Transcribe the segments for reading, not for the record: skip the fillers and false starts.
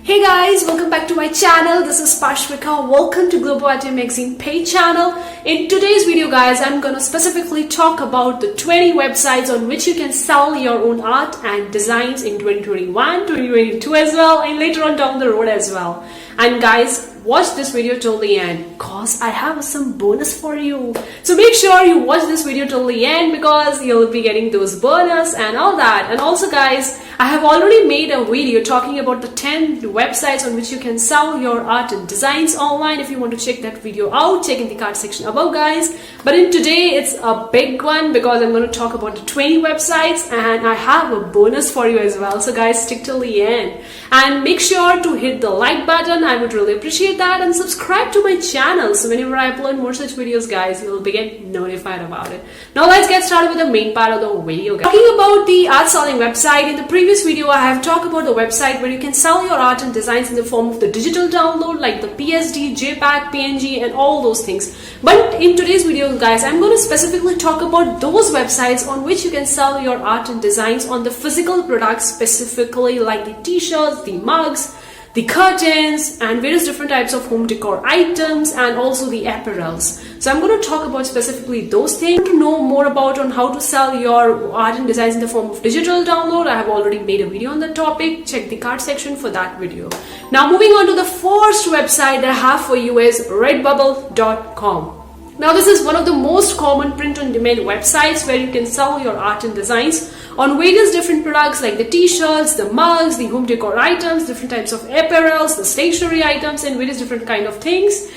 Hey guys, welcome back to my channel. This is Pashvika. Welcome to GLOBO ARTE magazine paid channel. In today's video guys, I'm gonna specifically talk about the 20 websites on which you can sell your own art and designs in 2021, 2022 as well, and later on down the road as well. And guys, watch this video till the end cause I have some bonus for you. So make sure you watch this video till the end because you'll be getting those bonus and all that. And also guys, I have already made a video talking about the 10 websites on which you can sell your art and designs online. If you want to check that video out, check in the card section above guys. But in today it's a big one because I'm going to talk about the 20 websites and I have a bonus for you as well. So guys, stick till the end and make sure to hit the like button. I would really appreciate that, and subscribe to my channel so whenever I upload more such videos guys, you will get notified about it. Now let's get started with the main part of the video guys. Talking about the art selling website, in the previous video I have talked about the website where you can sell your art and designs in the form of the digital download like the PSD, JPEG, PNG and all those things. But in today's video guys, I'm going to specifically talk about those websites on which you can sell your art and designs on the physical products, specifically like the t-shirts, the mugs, the curtains and various different types of home decor items and also the apparels. So I'm going to talk about specifically those things. To know more about on how to sell your art and designs in the form of digital download, I have already made a video on the topic. Check the card section for that video. Now moving on to the first website that I have for you is redbubble.com. Now this is one of the most common print-on-demand websites where you can sell your art and designs on various different products like the t-shirts, the mugs, the home decor items, different types of apparels, the stationery items and various different kind of things.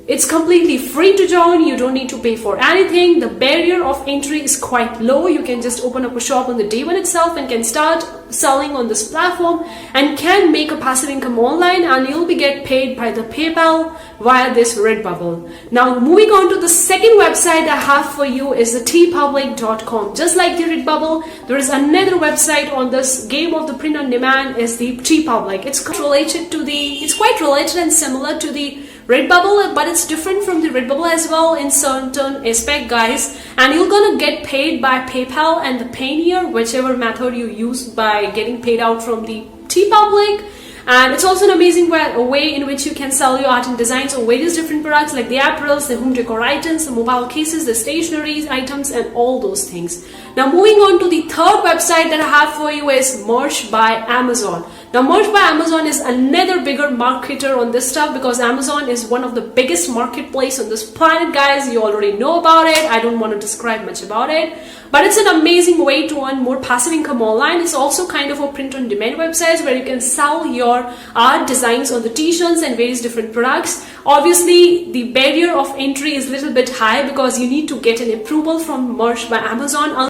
It's completely free to join. You don't need to pay for anything. The barrier of entry is quite low. You can just open up a shop on the day one itself and can start selling on this platform and can make a passive income online, and you'll be get paid by the PayPal via this Redbubble. Now moving on to the second website I have for you is the Teepublic.com. Just like the Redbubble, there is another website on this game of the print on demand is the Teepublic. It's quite related and similar to the Redbubble, but it's different from the Redbubble as well in certain aspect guys, and you're gonna get paid by PayPal and the Payoneer, whichever method you use by getting paid out from the Teepublic. And it's also an amazing way in which you can sell your art and designs on various different products like the apparels, the home decor items, the mobile cases, the stationery items and all those things. Now moving on to the third website that I have for you is Merch by Amazon. Now Merch by Amazon is another bigger marketer on this stuff because Amazon is one of the biggest marketplace on this planet guys. You already know about it. I don't want to describe much about it. But it's an amazing way to earn more passive income online. It's also kind of a print-on-demand website where you can sell your art designs on the t-shirts and various different products. Obviously, the barrier of entry is a little bit high because you need to get an approval from Merch by Amazon.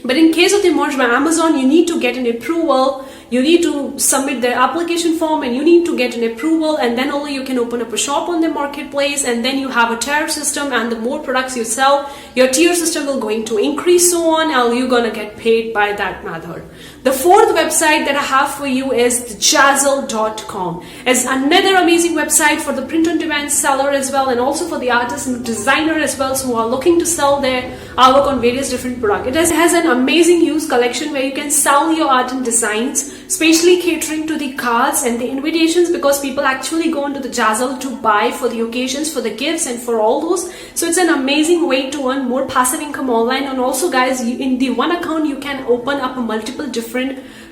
But in case of the Merch by Amazon, you need to get an approval. You need to submit the application form and you need to get an approval, and then only you can open up a shop on the marketplace, and then you have a tier system, and the more products you sell, your tier system will going to increase so on, and you're gonna get paid by that method. The fourth website that I have for you is Jazzle.com. It's another amazing website for the print-on-demand seller as well, and also for the artist and designer as well, who are looking to sell their artwork on various different products. It has an amazing used collection where you can sell your art and designs, especially catering to the cards and the invitations, because people actually go into the Jazzle to buy for the occasions, for the gifts and for all those. So it's an amazing way to earn more passive income online. And also guys, in the one account you can open up a multiple different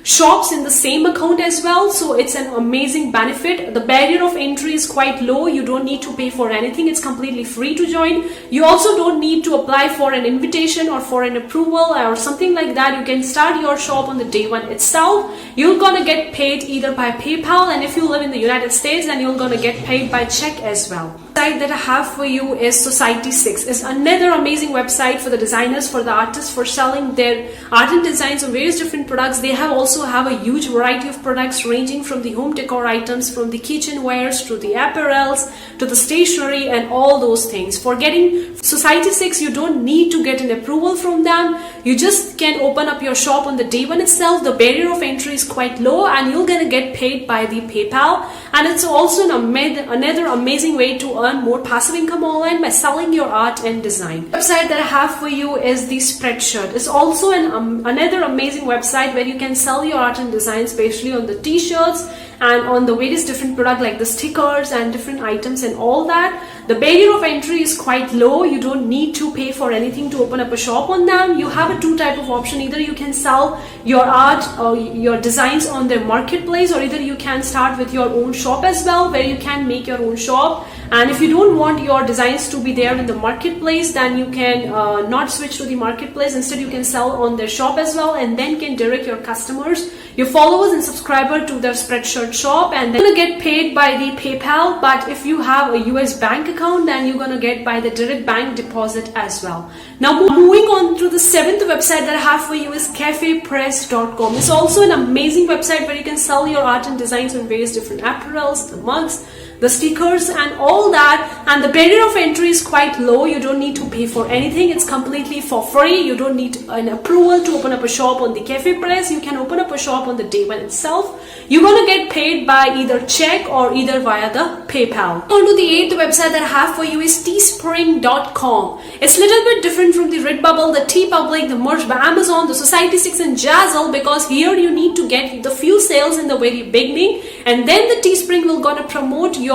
shops in the same account as well, so it's an amazing benefit. The barrier of entry is quite low. You don't need to pay for anything. It's completely free to join. You also don't need to apply for an invitation or for an approval or something like that. You can start your shop on the day one itself. You're gonna get paid either by PayPal, and if you live in the United States, then you're gonna get paid by check as well. The site that I have for you is Society6. It's another amazing website for the designers, for the artists, for selling their art and designs on various different products. They also have a huge variety of products ranging from the home decor items, from the kitchenwares to the apparels to the stationery and all those things. For getting Society6, you don't need to get an approval from them. You just can open up your shop on the day one itself. The barrier of entry is quite low and you're gonna get paid by the PayPal, and it's also another amazing way to earn more passive income online by selling your art and design. The website that I have for you is the Spreadshirt. It's also another amazing website where you can sell your art and design, especially on the t-shirts and on the various different products like the stickers and different items and all that. The barrier of entry is quite low. You don't need to pay for anything to open up a shop on them. You have a two type of option. Either you can sell your art or your designs on their marketplace, or either you can start with your own shop as well, where you can make your own shop. And if you don't want your designs to be there in the marketplace, then you can not switch to the marketplace. Instead, you can sell on their shop as well, and then can direct your customers, your followers and subscribers to their Spreadshirt shop, and then you're gonna get paid by the PayPal. But if you have a US bank account, then you're gonna get by the direct bank deposit as well. Now moving on to the 7th website that I have for you is cafepress.com. It's also an amazing website where you can sell your art and designs on various different apparels, the mugs, the stickers and all that, and the barrier of entry is quite low. You don't need to pay for anything. It's completely for free. You don't need an approval to open up a shop on the Cafe Press. You can open up a shop on the day one itself. You're gonna get paid by either check or either via the PayPal. On to the 8th website that I have for you is Teespring.com. It's a little bit different from the Redbubble, the Teepublic, the merged by Amazon, the Society6 and Jazzle, because here you need to get the few sales in the very beginning, and then the Teespring will gonna promote your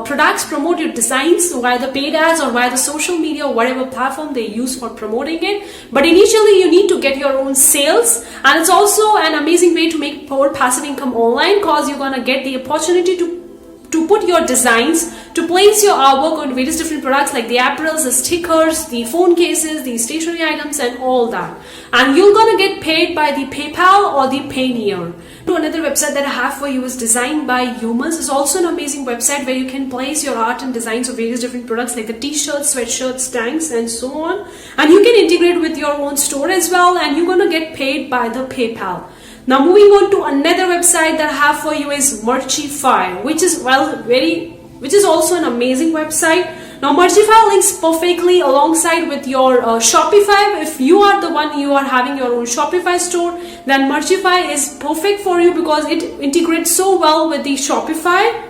products, promote your designs via the paid ads or via the social media or whatever platform they use for promoting it. But initially you need to get your own sales, and it's also an amazing way to make more passive income online, because you're gonna get the opportunity to put your designs, to place your artwork on various different products like the apparels, the stickers, the phone cases, the stationery items and all that. And you're gonna get paid by the PayPal or the Payoneer. Another website that I have for you is Designed by Humans. It's also an amazing website where you can place your art and designs of various different products like the t-shirts, sweatshirts, tanks and so on. And you can integrate with your own store as well, and you're gonna get paid by the PayPal. Now moving on to another website that I have for you is Printify, which is also an amazing website. Now Printify links perfectly alongside with your Shopify. If you are the one you are having your own Shopify store, then Printify is perfect for you because it integrates so well with the Shopify.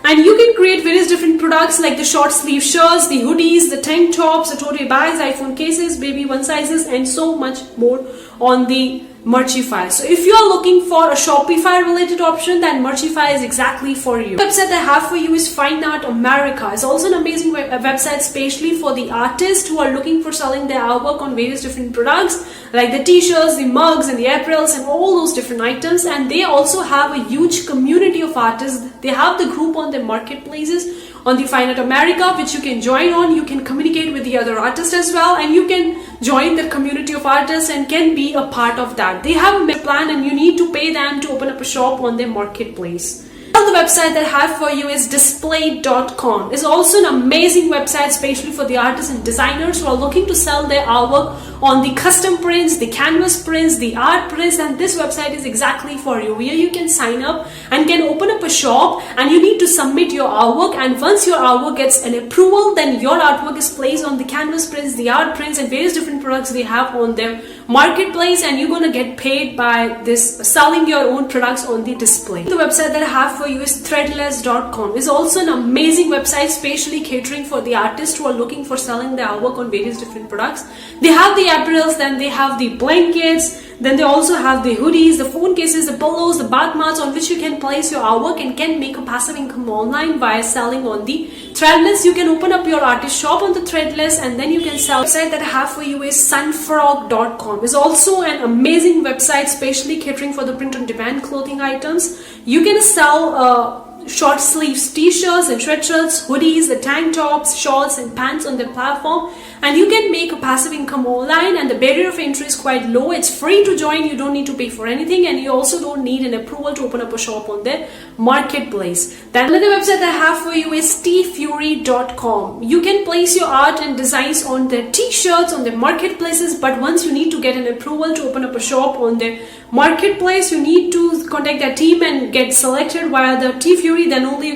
And you can create various different products like the short sleeve shirts, the hoodies, the tank tops, the tote bags, iPhone cases, baby one sizes and so much more on the Printify. So if you are looking for a Shopify related option, then Printify is exactly for you. The website I have for you is Fine Art America. It's also an amazing website especially for the artists who are looking for selling their artwork on various different products like the t-shirts, the mugs and the apparels and all those different items. And they also have a huge community of artists. They have the group on their marketplaces on the Fine Art America, which you can join on. You can communicate with the other artists as well, and you can join the community of artists and can be a part of that. They have a plan and you need to pay them to open up a shop on their marketplace. The website that I have for you is Displate.com. It's also an amazing website especially for the artists and designers who are looking to sell their artwork on the custom prints, the canvas prints, the art prints, and this website is exactly for you, where you can sign up and can open up a shop, and you need to submit your artwork, and once your artwork gets an approval, then your artwork is placed on the canvas prints, the art prints and various different products they have on their marketplace, and you're gonna get paid by this selling your own products on the display. The website that I have for you is Threadless.com. It's also an amazing website especially catering for the artists who are looking for selling their artwork on various different products. They have the apparels, then they have the blankets, then they also have the hoodies, the phone cases, the pillows, the bath mats on which you can place your artwork and can make a passive income online by selling on the Threadless. You can open up your artist shop on the Threadless and then you can sell. The website that I have for you is Sunfrog.com. It's also an amazing website especially catering for the print on demand clothing items. You can sell short sleeves t-shirts and sweatshirts, hoodies, the tank tops, shorts and pants on the platform, and you can make a passive income online, and the barrier of entry is quite low. It's free to join, you don't need to pay for anything, and you also don't need an approval to open up a shop on their marketplace. Then another website that I have for you is Teefury.com. You can place your art and designs on their t-shirts on their marketplaces, but once you need to get an approval to open up a shop on their marketplace, you need to contact their team and get selected via the Teefury. Then only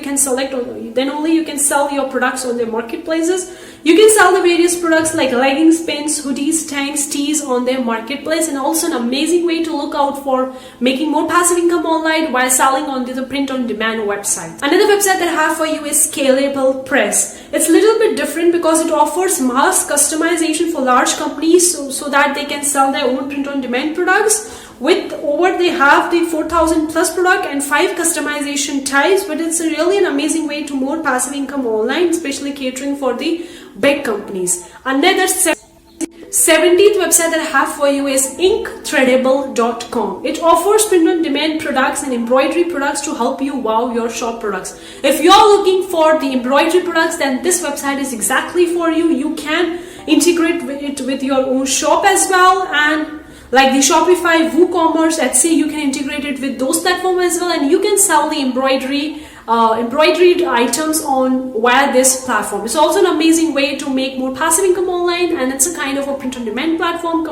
you can sell your products on their marketplaces. You can sell the various products like leggings, pins, hoodies, tanks, tees on their marketplace, and also an amazing way to look out for making more passive income online while selling on the print on demand website. Another website that I have for you is Scalable Press. It's a little bit different because it offers mass customization for large companies so that they can sell their own print on demand products. with over they have the 4,000 plus product and 5 customization types, but it's really an amazing way to more passive income online, especially catering for the big companies. Another 17th website that I have for you is Inkthreadables.com. It offers print-on-demand products and embroidery products to help you wow your shop products. If you're looking for the embroidery products, then this website is exactly for you. You can integrate it with your own shop as well, and like the Shopify, WooCommerce, Etsy, you can integrate it with those platforms as well, and you can sell the embroidered items on via this platform. It's also an amazing way to make more passive income online, and it's a kind of a print-on-demand platform.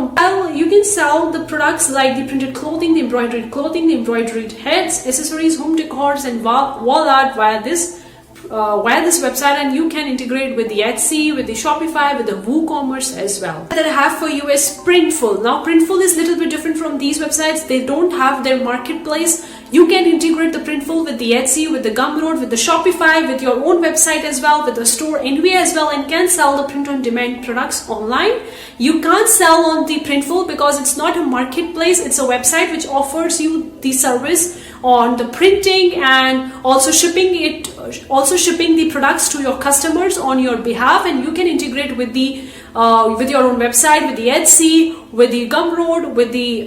You can sell the products like the printed clothing, the embroidered heads, accessories, home decors, and wall art via this website, and you can integrate with the Etsy, with the Shopify, with the WooCommerce as well. That I have for you is Printful. Now Printful is a little bit different from these websites. They don't have their marketplace. You can integrate the Printful with the Etsy, with the Gumroad, with the Shopify, with your own website as well, with the store anyway as well, and can sell the print-on-demand products online. You can't sell on the Printful because it's not a marketplace. It's a website which offers you the service on the printing and also shipping the products to your customers on your behalf, and you can integrate with the with your own website, with the Etsy, with the Gumroad, with the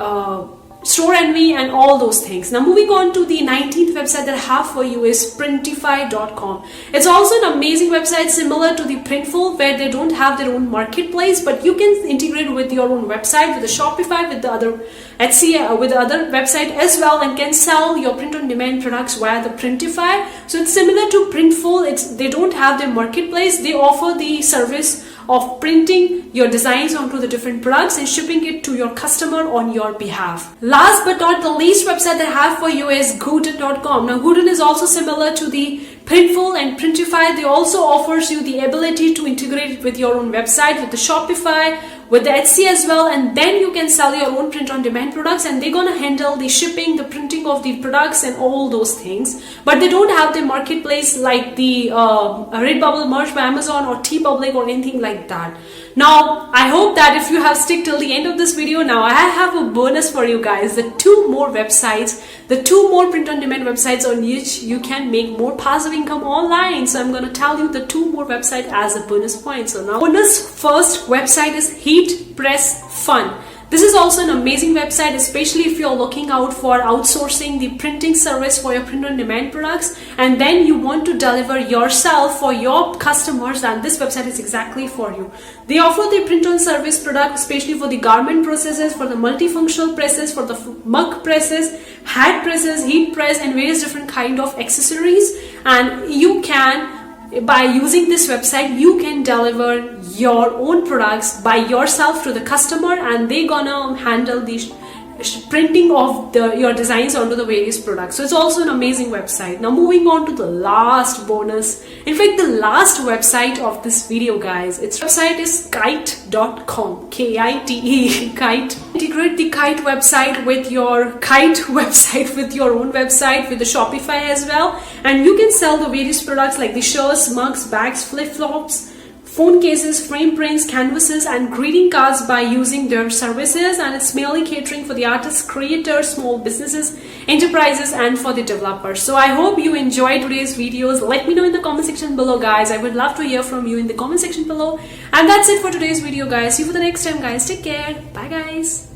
Store Envy, and all those things. Now moving on to the 19th website that I have for you is Printify.com. It's also an amazing website similar to the Printful, where they don't have their own marketplace, but you can integrate with your own website, with the Shopify, with the other Etsy, with the other website as well, and can sell your print-on-demand products via the Printify. So it's similar to Printful. They don't have their marketplace. They offer the service of printing your designs onto the different products and shipping it to your customer on your behalf. Last but not the least website that I have for you is Gooten.com. Now Gooten is also similar to the Printful and Printify. They also offers you the ability to integrate it with your own website, with the Shopify, with the Etsy as well, and then you can sell your own print-on-demand products, and they're gonna handle the shipping, the printing of the products, and all those things. But they don't have the marketplace like the Redbubble merch by Amazon or Teepublic or anything like that. Now I hope that if you have stick till the end of this video, now I have a bonus for you guys, the 2 more websites, the 2 more print-on-demand websites on which you can make more passive income online. So I'm going to tell you the 2 more websites as a bonus point. So now bonus first website is Heat Press Fun. This is also an amazing website, especially if you're looking out for outsourcing the printing service for your print-on-demand products, and then you want to deliver yourself for your customers, then this website is exactly for you. They offer the print-on service product, especially for the garment processes, for the multifunctional presses, for the mug presses, hat presses, heat press, and various different kind of accessories. And you can, by using this website, you can deliver your own products by yourself to the customer, and they're gonna handle the printing of your designs onto the various products. So it's also an amazing website. Now moving on to the last bonus, in fact the last website of this video, guys. Its website is Kite.com, K-I-T-E, Kite. Integrate the Kite website with your Kite website, with your own website, with the Shopify as well, and you can sell the various products like the shirts, mugs, bags, flip-flops, phone cases, frame prints, canvases, and greeting cards by using their services. And it's mainly catering for the artists, creators, small businesses, enterprises, and for the developers. So I hope you enjoyed today's videos. Let me know in the comment section below, guys. I would love to hear from you in the comment section below. And that's it for today's video, guys. See you for the next time, guys. Take care. Bye, guys.